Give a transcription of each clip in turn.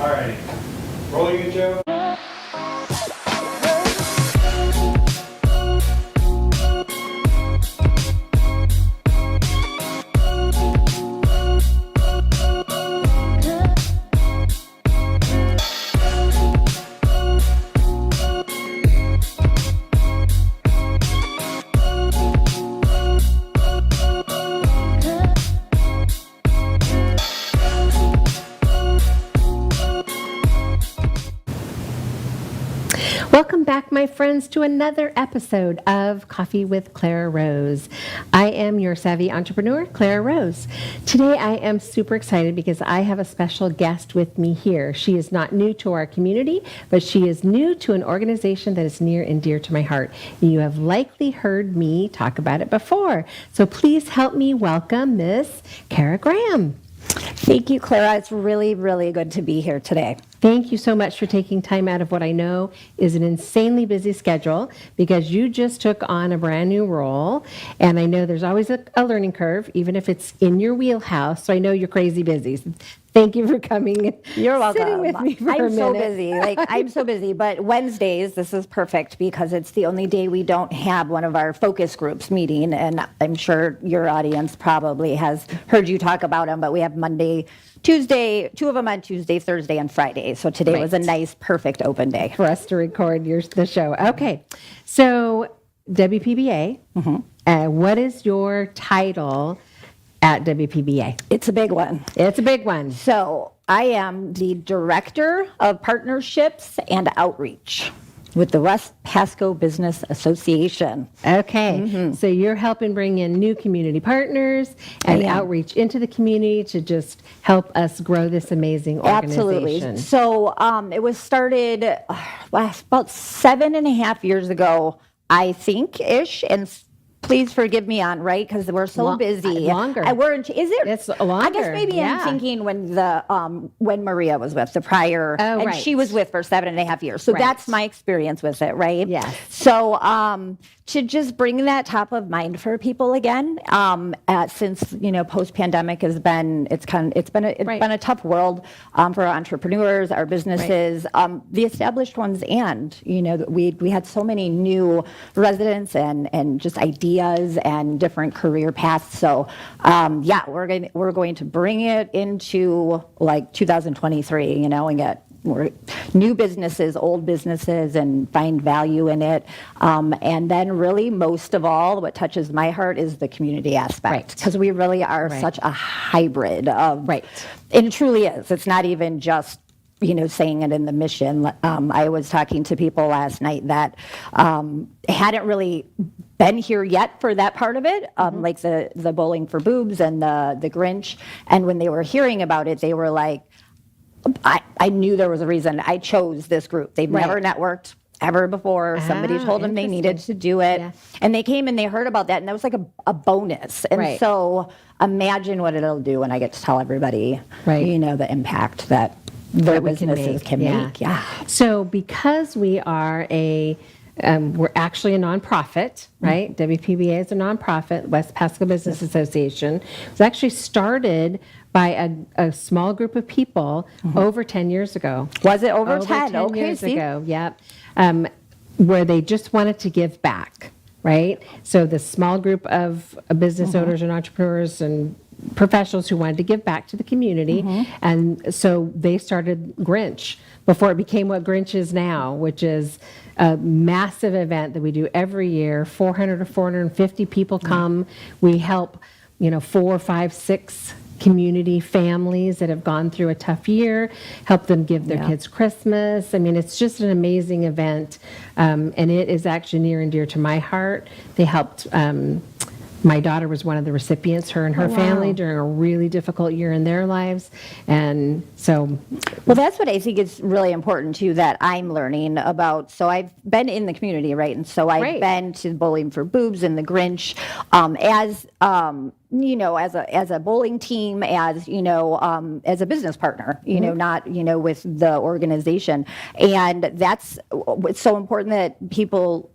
All right. Rolling it, Joe. Welcome back, my friends, to another episode of Coffee with Clara Rose. I am your savvy entrepreneur, Clara Rose. Today, I am super excited because I have a special guest with me here. She is not new to our community, but she is new to an organization that is near and dear to my heart. You have likely heard me talk about it before. So please help me welcome Miss Clara Graham. Thank you, Clara. It's really, really good to be here today. Thank you so much for taking time out of what I know is an insanely busy schedule, because you just took on a brand new role, and I know there's always a learning curve, even if it's in your wheelhouse, so I know you're crazy busy. Thank you for coming and You're welcome. sitting with me for a minute. I'm so busy. I'm so busy. But Wednesdays, this is perfect because it's the only day we don't have one of our focus groups meeting. And I'm sure your audience probably has heard you talk about them. But we have Monday, Tuesday, two of them on Tuesday, Thursday, and Friday. So today was a nice, perfect open day for us to record the show. Okay. So WPBA, what is your title at WPBA? It's a big one. It's a big one. So I am the Director of Partnerships and Outreach with the West Pasco Business Association. Okay. So you're helping bring in new community partners and outreach into the community to just help us grow this amazing organization. Absolutely. So it was started about 7.5 years ago, I think-ish, and please forgive me on, right? Because we're so busy. Longer. Is it? It's longer. I guess maybe I'm thinking when Maria was with the prior, and she was with for 7.5 years. So that's my experience with it, right? Yes. So to just bring that top of mind for people again, since post-pandemic has been been a tough world for our entrepreneurs, our businesses, the established ones, and we had so many new residents and just ideas and different career paths. So we're going to bring it into like 2023, and get more new businesses, old businesses, and find value in it. And then really most of all, what touches my heart is the community aspect, because we really are such a hybrid of, and it truly is. It's not even just saying it in the mission. I was talking to people last night that hadn't really been here yet for that part of it, like the Bowling for Boobs and the Grinch. And when they were hearing about it, they were like, I knew there was a reason I chose this group. They've never networked ever before. Somebody told them they needed to do it. Yeah. And they came and they heard about that, and that was like a bonus. And so imagine what it'll do when I get to tell everybody, the impact that their businesses can make. Yeah. So because we are we're actually a nonprofit, right? WPBA is a nonprofit, West Pasco Business Association. It was actually started by a small group of people over 10 years ago. Was it over 10? Okay, years ago, yep. Where they just wanted to give back, right? So the small group of business owners and entrepreneurs and professionals who wanted to give back to the community. And so they started Grinch before it became what Grinch is now, which is a massive event that we do every year. 400 to 450 people come. We help, 4, 5, 6 community families that have gone through a tough year, help them give their kids Christmas. I mean, it's just an amazing event. And it is actually near and dear to my heart. They helped, my daughter was one of the recipients, her and her family, during a really difficult year in their lives. And so... Well, that's what I think is really important, too, that I'm learning about. So I've been in the community, right? And so I've been to Bowling for Boobs and the Grinch as a bowling team, as a business partner, not, with the organization. And that's, it's so important that people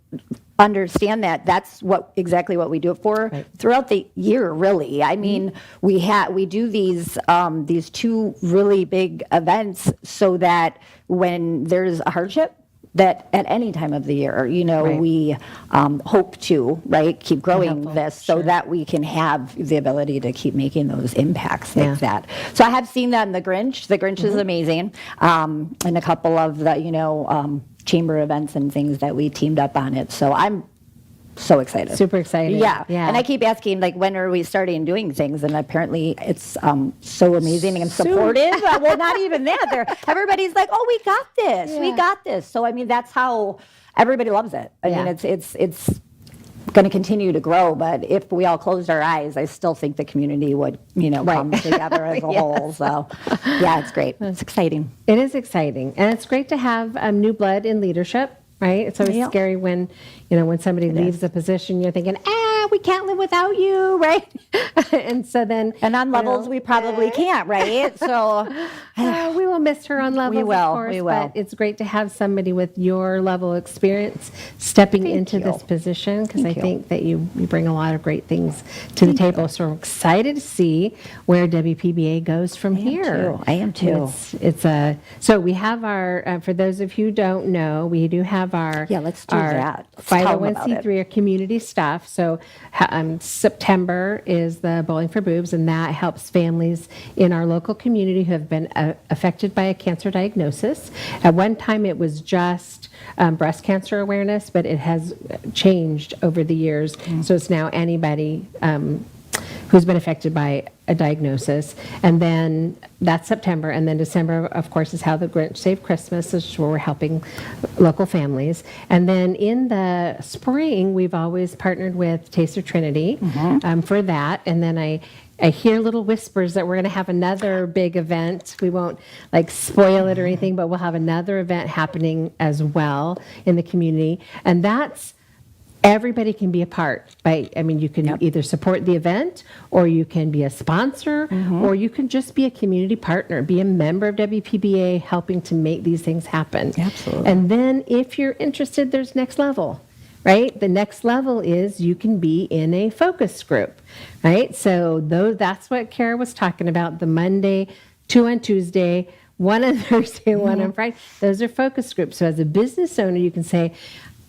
understand that that's exactly what we do it for throughout the year, really. I mean, we do these 2 really big events so that when there's a hardship, that at any time of the year, we hope to, keep growing this so that we can have the ability to keep making those impacts like that. So I have seen that in the Grinch. The Grinch is amazing. And a couple of the, chamber events and things that we teamed up on it. So I'm so excited. Super excited. Yeah. And I keep asking, when are we starting doing things? And apparently it's so amazing and supportive. Well, not even that. Everybody's like, oh, we got this. Yeah. We got this. So, I mean, that's how everybody loves it. I mean, it's going to continue to grow. But if we all closed our eyes, I still think the community would, come together as a whole. So, yeah, it's great. It's exciting. It is exciting. And it's great to have new blood in leadership. Right? It's always scary when, when somebody leaves a position, you're thinking, we can't live without you, right? And so then... And on levels, we probably can't, right? So... we will miss her on levels, of course. We will. But it's great to have somebody with your level of experience stepping into this position, because I think that you bring a lot of great things to the table. So we're excited to see where WPBA goes from here. I am too. So we have our, for those of you who don't know, we do have our... Yeah, let's do that. 501c3, our community stuff. So September is the Bowling for Boobs, and that helps families in our local community who have been affected by a cancer diagnosis. At one time, it was just breast cancer awareness, but it has changed over the years. So it's now anybody who's been affected by a diagnosis. And then that's September. And then December, of course, is How the Grinch Saved Christmas, which is where we're helping local families. And then in the spring, we've always partnered with Taste of Trinity for that. And then I hear little whispers that we're going to have another big event. We won't spoil it or anything, but we'll have another event happening as well in the community. And that's everybody can be a part. You can either support the event, or you can be a sponsor, or you can just be a community partner, be a member of WPBA helping to make these things happen. Absolutely. And then if you're interested, there's next level. Right? The next level is you can be in a focus group, right? So that's what Kara was talking about, the Monday, 2 on Tuesday, 1 on Thursday, 1 on Friday. Those are focus groups. So as a business owner, you can say,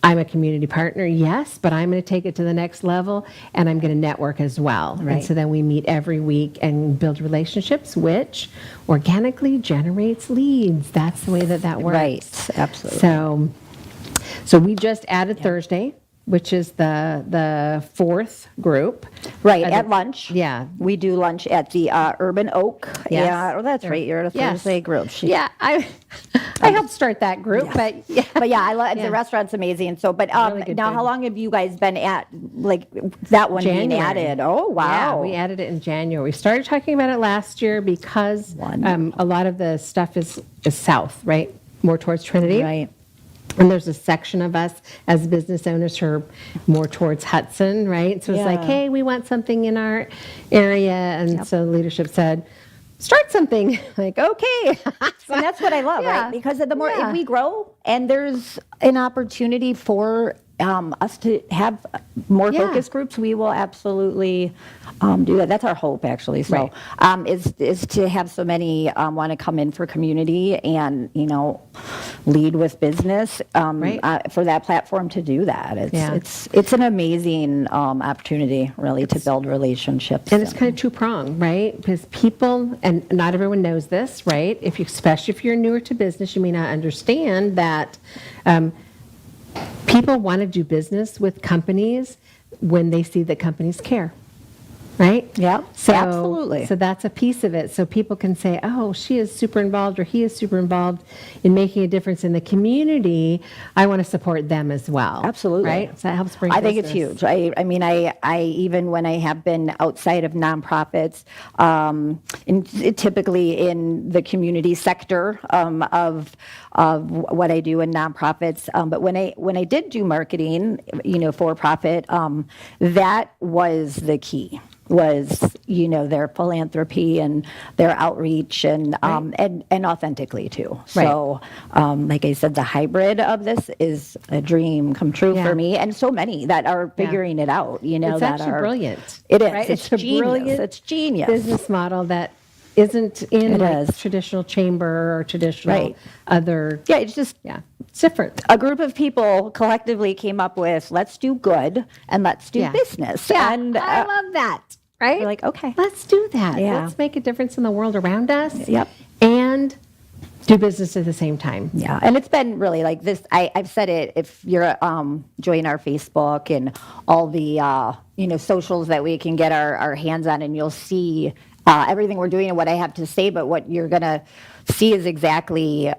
I'm a community partner, yes, but I'm going to take it to the next level, and I'm going to network as well. Right. And so then we meet every week and build relationships, which organically generates leads. That's the way that works. Right, absolutely. So we just added Thursday, which is the 4th group. Right, at lunch. Yeah. We do lunch at the Urban Oak. Yes. Yeah, that's right. You're at a Thursday group. I helped start that group, but yeah. But yeah, I love the restaurant's amazing. So, but Really now, food. how long have you guys been at that one being January. added? Oh, wow. Yeah, we added it in January. We started talking about it last year because a lot of the stuff is south, right? More towards Trinity. Right. And there's a section of us as business owners who are more towards Hudson, right? So it's like, hey, we want something in our area. And so leadership said, start something. Okay. And that's what I love, right? Because the more, if we grow and there's an opportunity for us to have more focus groups, we will absolutely do that. That's our hope, actually. So, is to have so many want to come in for community and lead with business for that platform to do that. It's an amazing opportunity, really, to build relationships. And it's kind of two-pronged, right? Because people, and not everyone knows this, right? Especially if you're newer to business, you may not understand that people want to do business with companies when they see that companies care, right? Yeah, so, absolutely. So that's a piece of it. So people can say, oh, she is super involved or he is super involved in making a difference in the community. I want to support them as well. Absolutely. Right? So that helps bring I think it's huge. I mean, I even when I have been outside of nonprofits, typically in the community sector of what I do in nonprofits, but when I did do marketing, for profit, that was the key. was, their philanthropy and their outreach and authentically too. So, like I said, the hybrid of this is a dream come true for me and so many that are figuring it out, It's that actually are brilliant. It is. Right? It's a genius. brilliant It's genius. business model that isn't in It like is. traditional chamber or traditional other. Yeah, it's just It's different. a group of people collectively came up with, let's do good and let's do business. Yeah, And I love that. Right? we're like, okay. Let's do that. Yeah. Let's make a difference in the world around us. Yep. And do business at the same time. Yeah, and it's been really like this. I've said it. If you're join our Facebook and all the socials that we can get our hands on, and you'll see everything we're doing and what I have to say. But what you're gonna see is exactly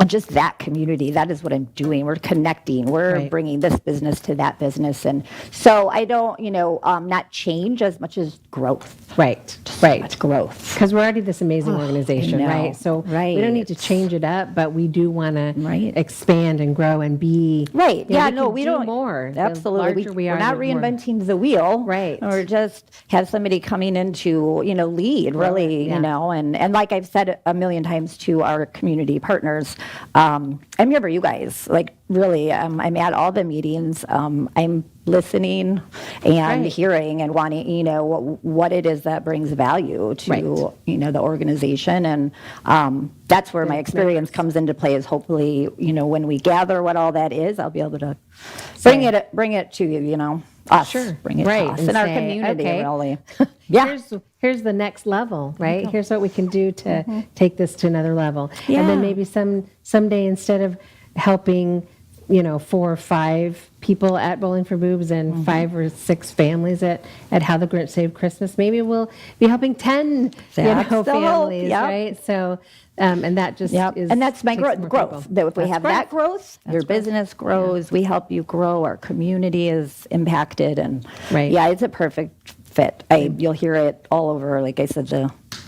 just that community. That is what I'm doing. We're connecting. We're bringing this business to that business, and so I don't not change as much as growth. Right. Much growth. Because we're already this amazing organization, I know. right? So we don't need to change it up, but we do want to expand and grow and be. Right. Yeah, we do don't. more. The Absolutely. larger We're are, not the more- reinventing the wheel. Right. Or just have somebody coming in to, lead really, and like I've said a million times to our community partners, I'm here for you guys. Like really, I'm at all the meetings. I'm listening and hearing and wanting, what it is that brings value to, the organization. And that's where my experience comes into play is hopefully, when we gather what all that is, I'll be able to bring it to you, us. Sure. Bring it to us And in our say, community, okay, really. Here's the next level, right? Here's what we can do to take this to another level. And then maybe someday instead of helping 4 or 5 people at Bowling for Boobs and 5 or 6 families at How the Grinch Saved Christmas, maybe we'll be helping 10 That's the hope. families, Yep. right? So and that just is, and that's my takes more growth. people. That if we That's have that growth, your business grows. We help you grow. Our community is impacted, and it's a perfect fit. You'll hear it all over. Like I said,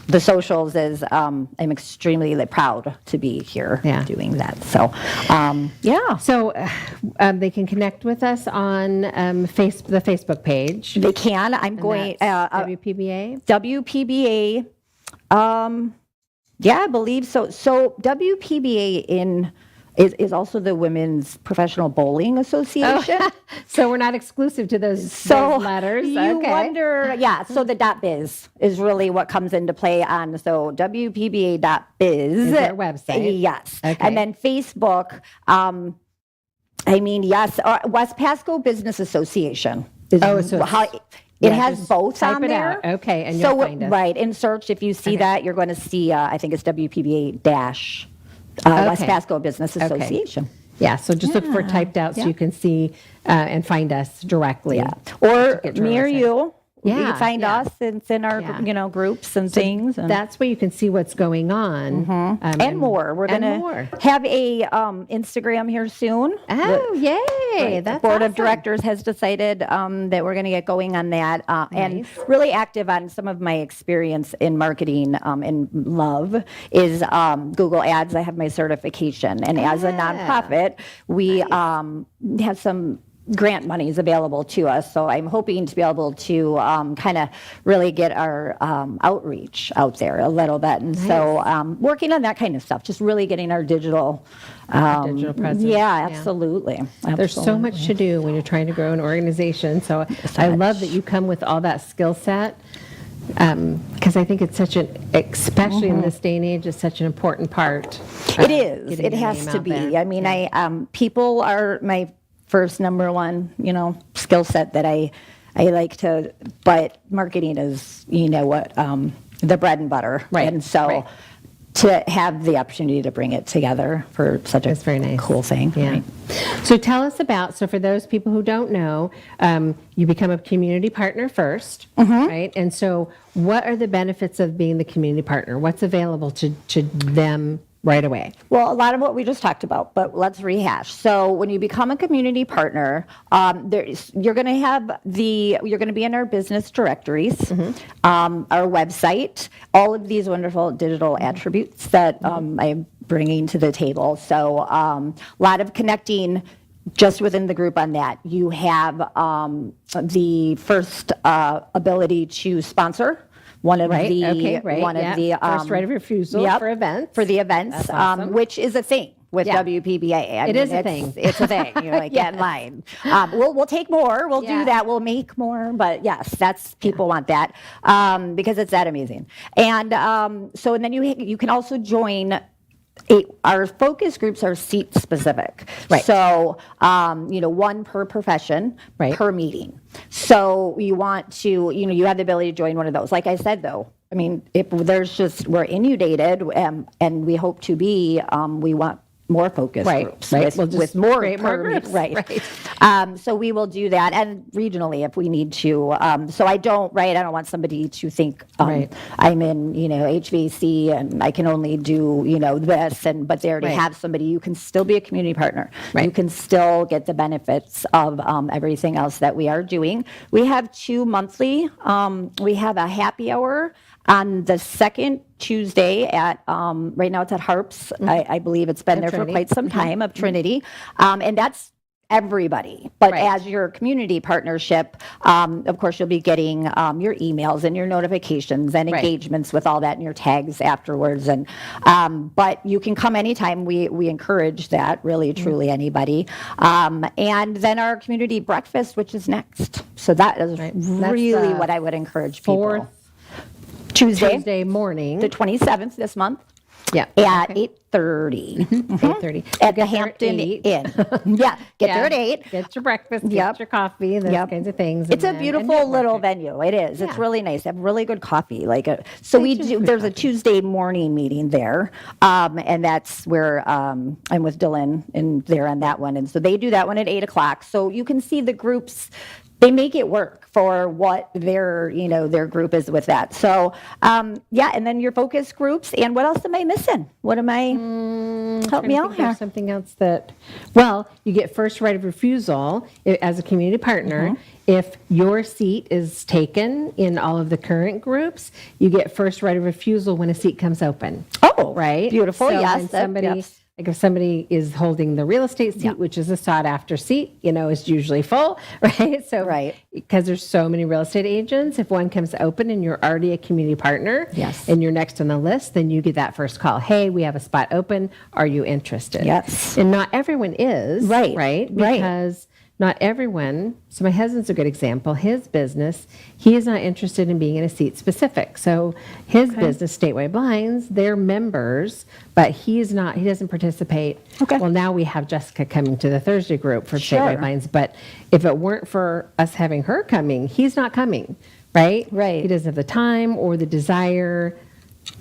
the socials is I'm extremely proud to be here doing that. So So they can connect with us on the Facebook page. they can. I'm going WPBA. WPBA. I believe so. So WPBA is also the Women's Professional Bowling Association. So we're not exclusive to those letters. You wonder, so the .biz is really what comes into play on, so WPBA.biz. Is their website. Yes. Okay. And then Facebook, West Pasco Business Association. It has both on there. Okay, and you'll find us. Right, in search, if you see that, you're going to see, I think it's WPBA dash West Pasco Business Association. Yeah, so just look for it typed out so you can see and find us directly. Yeah, or to near you. You Yeah, can find yeah. us. It's in our groups and things. And That's where you can see what's going on. and more. We're going to have a Instagram here soon. Oh, yay. The That's board of awesome. directors has decided that we're going to get going on that and Nice. really active on some of my experience in marketing and love is Google Ads. I have my certification. And as a nonprofit, we have some grant monies available to us. So I'm hoping to be able to kind of really get our outreach out there a little bit. And so working on that kind of stuff, just really getting our digital presence. Yeah, absolutely. There's so much to do when you're trying to grow an organization. So I love that you come with all that skill set because I think it's especially in this day and age, it's such an important part. It is. Getting It your has name to out be. there. I mean, people are my first number one, skill set that I like to, but marketing is, the bread and butter. Right, And so right. to have the opportunity to bring it together for such a very nice. cool thing. Yeah. Right? So tell us so for those people who don't know, you become a community partner first, right? And so what are the benefits of being the community partner? What's available to them right away? Well, a lot of what we just talked about, but let's rehash. So when you become a community partner, you're going to be in our business directories, our website, all of these wonderful digital attributes that I'm bringing to the table. So a lot of connecting just within the group on that, you have the first ability to sponsor one of Right, the okay, right, one yeah. of the First right of refusal for events. for the events, That's awesome. which is a thing with Yeah. WPBA. I It mean, is a thing. It's a thing. You're like, get in line. We'll take more. We'll Yeah. do that. We'll make more. But yes, that's people want that because it's that amazing. And so, and then you can also join. Our focus groups are seat specific. Right. So, one per profession, Right. per meeting. So you want to, you have the ability to join one of those. Like I said, though, I mean, if there's just, we're inundated and we hope to be, we want more focus Right, groups right. We'll just with more create more per groups, right. right. So we will do that, and regionally if we need to. So I don't want somebody to think Right. I'm in, HVAC and I can only do, this, but they already Right. have somebody. You can still be a community partner. Right. You can still get the benefits of everything else that we are doing. We have 2 monthly. We have a happy hour on the second Tuesday at, right now it's at Harps. I believe it's been there Trinity. for quite some time, of Trinity. And that's everybody. But Right. as your community partnership, of course, you'll be getting your emails and your notifications and Right. engagements with all that and your tags afterwards. And but you can come anytime. We encourage that, really, truly anybody. And then our community breakfast, which is next. So that is Right. That's really the what I would encourage people. Fourth Tuesday, Tuesday morning. the 27th this month Yeah. at okay. 8:30 8:30. at the Get there at Hampton 8. Inn. Yeah, get there at Yeah. 8. Get your breakfast, Yep. get your coffee, those Yep. kinds of things. It's a and then- beautiful and little networking. venue. It is. It's Yeah. really nice. They have really good coffee. So we do do. have good There's a coffee. Tuesday morning meeting there, and that's where I'm with Dylan and there on that one. And so they do that one at 8:00. So you can see the groups. They make it work for what their group is with that. So and then your focus groups. And what else am I missing? What am I? Help me I out think here. there's something else that, well, you get first right of refusal as a community partner. Mm-hmm. If your seat is taken in all of the current groups, you get first right of refusal when a seat comes open. Oh, Right? beautiful. So Yes, when that- somebody, yes. like if somebody is holding the real estate seat, Yeah. which is a sought after seat, is usually full, right? So, Right. because there's so many real estate agents, if one comes open and you're already a community partner, Yes. and you're next on the list, then you get that first call. Hey, we have a spot open. Are you interested? Yes. And not everyone is, Right, right? right. Because not everyone, so my husband's a good example. His business, he is not interested in being in a seat specific. So his business, Statewide Blinds, they're members, but he doesn't participate. Okay. Well, now we have Jessica coming to the Thursday group for Sure. Statewide Blinds, but if it weren't for us having her coming, he's not coming, right? Right. He doesn't have the time or the desire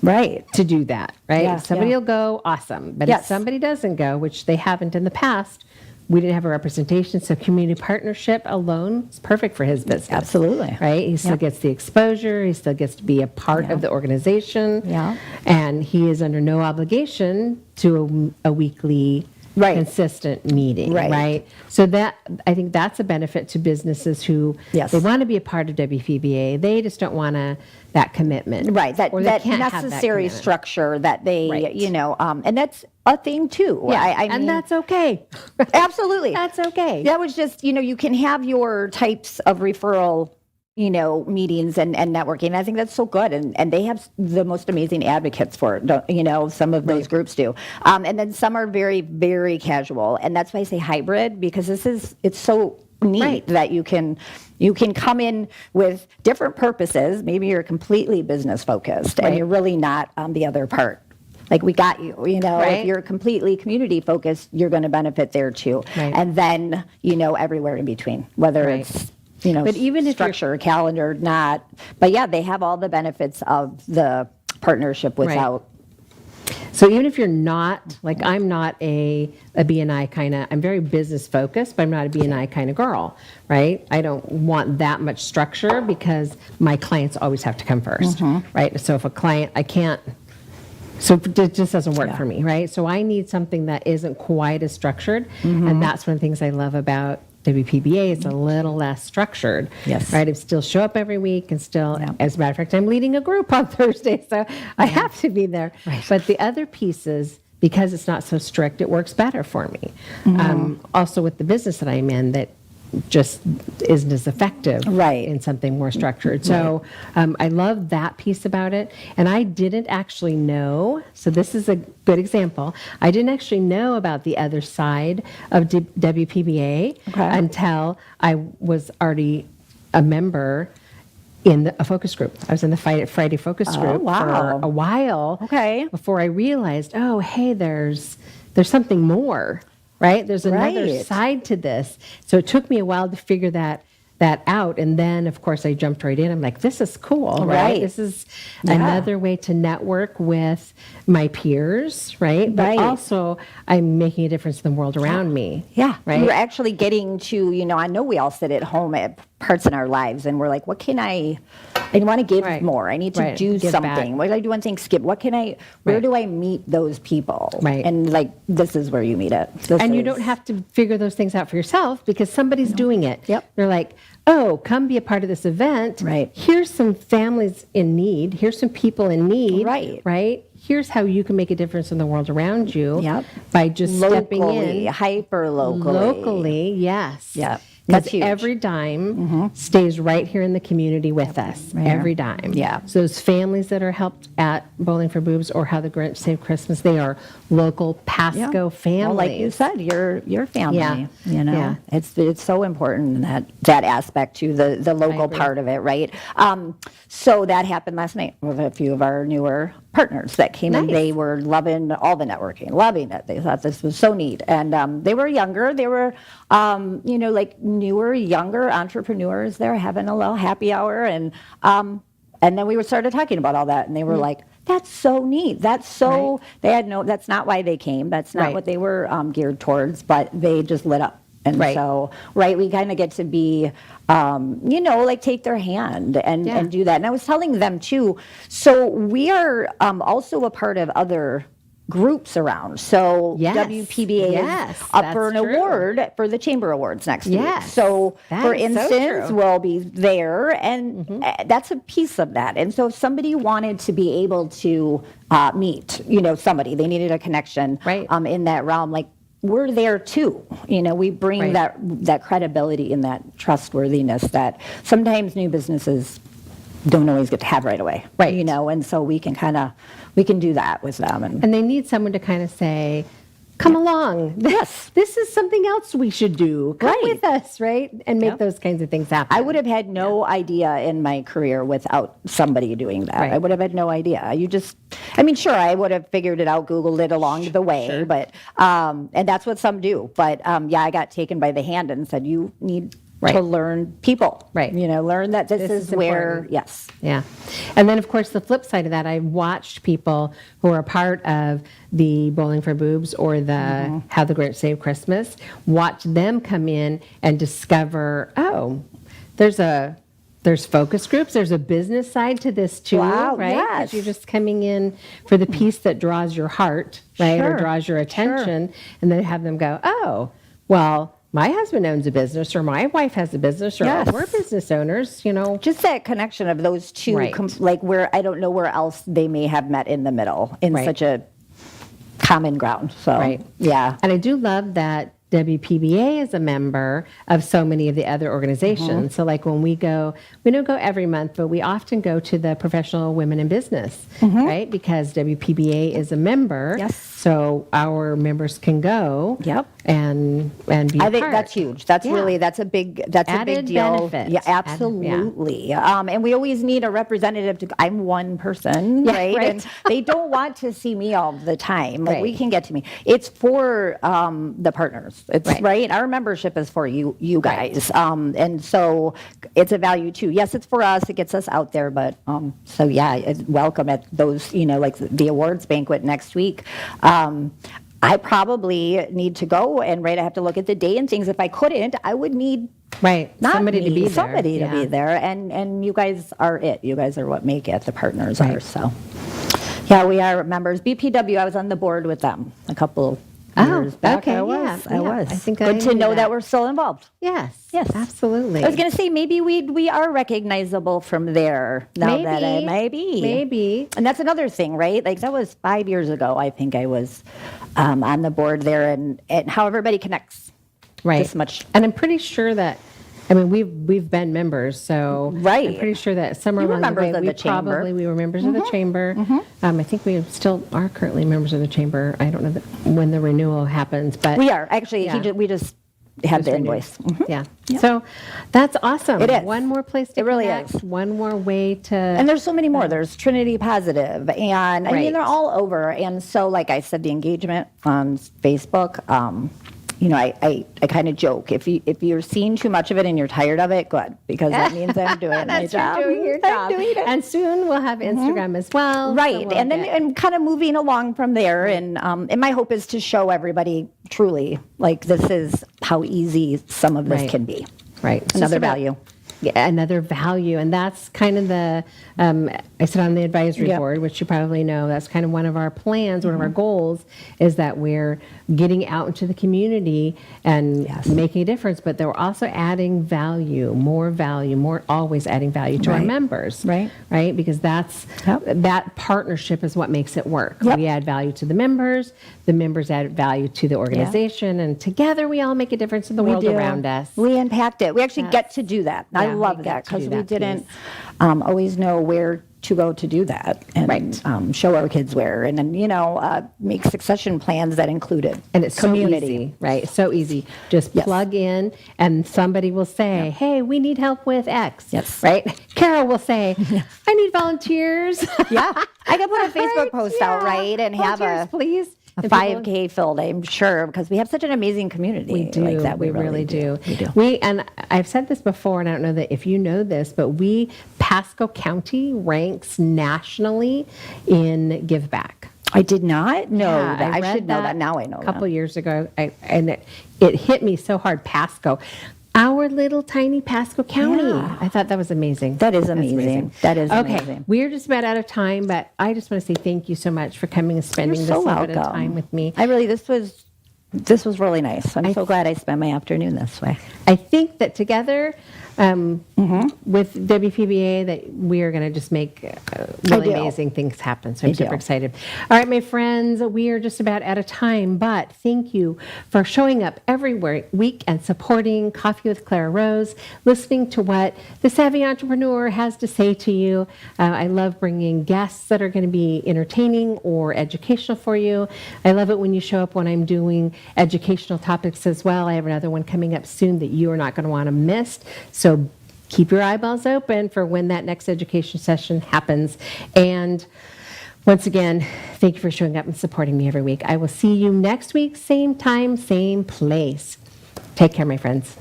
Right. to do that, right? Yeah, If somebody yeah. will go, awesome. But if Yes. somebody doesn't go, which they haven't in the past, we didn't have a representation. So community partnership alone is perfect for his business. Absolutely. Right? He still Yeah. gets the exposure. He still gets to be a part of the organization. Yeah. And he is under no obligation to a weekly Right. consistent meeting, Right. right? So that, I think that's a benefit to businesses who, Yes. they want to be a part of WPBA. They just don't want that commitment. Right, that Or they that can't have that necessary commitment. structure that they, Right. and that's a thing too. Yeah, I mean, and that's okay. absolutely. That's okay. That was just, you can have your types of referral, meetings and networking. I think that's so good. And they have the most amazing advocates for it. Some of those groups do. And then some are very, very casual. And that's why I say hybrid, because it's so neat Right. that you can come in with different purposes. Maybe you're completely business focused and Right. you're really not on the other part. Like we got you, Right. if you're completely community focused, you're going to benefit there too. Right. And then, everywhere in between, whether Right. it's, But even if you're- structure, calendar, not, but yeah, they have all the benefits of the partnership without. So even if you're not, like I'm not a B&I kind of, I'm very business focused, but I'm not a B&I kind of girl, right? I don't want that much structure because my clients always have to come first, Mm-hmm. right? So if a client, so it just doesn't work Yeah. for me, right? So I need something that isn't quite as structured. Mm-hmm. And that's one of the things I love about WPBA. It's a little less structured, Yes. right? I still show up every week and still, Yeah. as a matter of fact, I'm leading a group on Thursday, so I have to be there. Right. But the other pieces because it's not so strict, it works better for me. Also with the business that I'm in, that just isn't as effective Right. in something more structured. So I love that piece about it. And I didn't actually know, so this is a good example, I didn't actually know about the other side of WPBA until I was already a member in a focus group. I was in the Friday focus group for a while before I realized, oh, hey, there's something more. Right? There's another side to this. So it took me a while to figure that out. And then, of course, I jumped right in. I'm like, this is cool, right? This is another way to network with my peers, right? But also, I'm making a difference in the world around me. Yeah. Right? You're actually getting to, I know we all sit at home at parts in our lives and we're like, what can I want to give more. I need to do something. Back. What did I do on Thanksgiving? Where do I meet those people? Right. And this is where you meet it. You don't have to figure those things out for yourself because somebody's doing it. Yep. They're like, oh, come be a part of this event. Right. Here's some families in need. Here's some people in need. Right. Right. Here's how you can make a difference in the world around you. Yep. By just stepping in. Hyper locally. Locally, yes. Yep. Because That's huge. every dime stays right here in the community with us. Right every here. dime. Yeah. So those families that are helped at Bowling for Boobs or How the Grinch Saved Christmas, they are local Pasco families. Well, like you said, your family. Yeah. Yeah. It's so important in that aspect too, the local part of it, right? So that happened last night with a few of our newer partners that came in. They were loving all the networking, loving it. They thought this was so neat, and they were younger. They were, like newer, younger entrepreneurs. They're having a little happy hour, and then we started talking about all that, and they were like, "That's so neat. That's so." They had that's not why they came. That's not what they were geared towards. But they just lit up. And so, we kind of get to be, take their hand and do that. And I was telling them too, so we are also a part of other groups around. So WPBA is up for an award for the Chamber Awards next week. So for instance, we'll be there, and that's a piece of that. And so if somebody wanted to be able to meet, somebody, they needed a connection in that realm, we're there too. We bring that credibility and that trustworthiness that sometimes new businesses don't always get to have right away. And so we can do that with them. And they need someone to kind of say, come along. This is something else we should do. Come with us, right? And make those kinds of things happen. I would have had no idea in my career without somebody doing that. I would have had no idea. Sure, I would have figured it out, Googled it along the way, but, and that's what some do. But I got taken by the hand and said, you need to learn people, learn that this is where, Yeah. And then, of course, the flip side of that, I've watched people who are a part of the Bowling for Boobs or the How the Grinch Saved Christmas, watch them come in and discover, there's focus groups, there's a business side to this too, right? Because you're just coming in for the piece that draws your heart, right? Or draws your attention, and then have them go, my husband owns a business, or my wife has a business, or we're business owners, Just that connection of those two, where I don't know where else they may have met in the middle in such a common ground. So, And I do love that WPBA is a member of so many of the other organizations. So when we don't go every month, but we often go to the Professional Women in Business, right? Because WPBA is a member. So our members can go and be I think that's huge. That's a big deal. Benefit. Yeah, absolutely. And we always need a representative I'm one person, right? And they don't want to see me all the time. We can get to me. It's for the partners. It's right. Our membership is for you guys. And so it's a value too. Yes, it's for us. It gets us out there, but it's welcome at those, like the awards banquet next week. I probably need to go and I have to look at the day and things. If I couldn't, I would need somebody to be there. Somebody to be there. And you guys are it. You guys are what make it. The partners are. So we are members. BPW, I was on the board with them a couple Oh, years back. okay, I yeah, was. yeah. I think Good I to knew know that that. we're still involved. Yes. Yes. Absolutely. I was going to say maybe we are recognizable from there now that I maybe. Maybe. And that's another thing, right? Like that was 5 years ago. I think I was on the board there, and how everybody connects. Right. This much. And I'm pretty sure that, I mean, we've been members, so Right. I'm pretty sure that somewhere You were along the way, members of the chamber. we were members of the chamber. I think we still are currently members of the chamber. I don't know when the renewal happens, but We are actually. Yeah. We just had the renewed. invoice. Yeah. So that's awesome. It is. One more place to It really connect, is. one more way to. And there's so many more. There's Trinity Positive, and I Right. mean they're all over. And so, like I said, the engagement on Facebook. I kind of joke if you're seeing too much of it and you're tired of it, good, because that means I'm doing my That's job. you're doing your I'm job. doing it. And soon we'll have Instagram as well. so Right, we'll and then get- and kind of moving along from there, and my hope is to show everybody truly like this is how easy some of this Right. can be. Right. It's Another just about- value. Yeah, another value. And that's kind of the, I sit on the advisory Yep. board, which you probably know. That's kind of one of our plans, one of our goals is that we're getting out into the community and Yes. making a difference, but they're also adding value, more always adding value to our Right. members. Right. Right? Because Yep. that partnership is what makes it work. Yep. We add value to the members add value to the organization, and together we all make a difference in the world do. around us. We impact it. We actually Yes. get to do that. Yeah, I we love get that to do because we that didn't always know where to go to do that and Right. show our kids where, and then make succession plans that included And it's community. so easy, right? So easy. Just Yes. plug in and somebody will say, hey, we need help with X. Yes. Right? Carol will say, I need volunteers. Yeah, I could put a Facebook Right, post out, yeah. right, and have Volunteers, please. a And people- 5K filled, I'm sure, because we have such an amazing community. We do. Like that. We really do. We do. And I've said this before, and I don't know that if you know this, but Pasco County ranks nationally in Give Back. I did not know Yeah, that. I read should know that. Now I know a couple that. years ago, and it hit me so hard. Pasco, our little tiny Pasco County. Yeah. I thought that was amazing. That is That's amazing. That is okay. amazing. We're just about out of time, but I just want to say thank you so much for coming and spending You're this so little bit of welcome. time with me. This was really nice. I'm so glad I spent my afternoon this way. I think that together Mm-hmm. with WPBA that we are going to just make really do. amazing things happen. So I'm I super do. excited. All right, my friends, we are just about out of time, but thank you for showing up every week and supporting Coffee with Clara Rose, listening to what the Savvy Entrepreneur has to say to you. I love bringing guests that are going to be entertaining or educational for you. I love it when you show up when I'm doing educational topics as well. I have another one coming up soon that you are not going to want to miss. So keep your eyeballs open for when that next education session happens. And once again, thank you for showing up and supporting me every week. I will see you next week, same time, same place. Take care, my friends.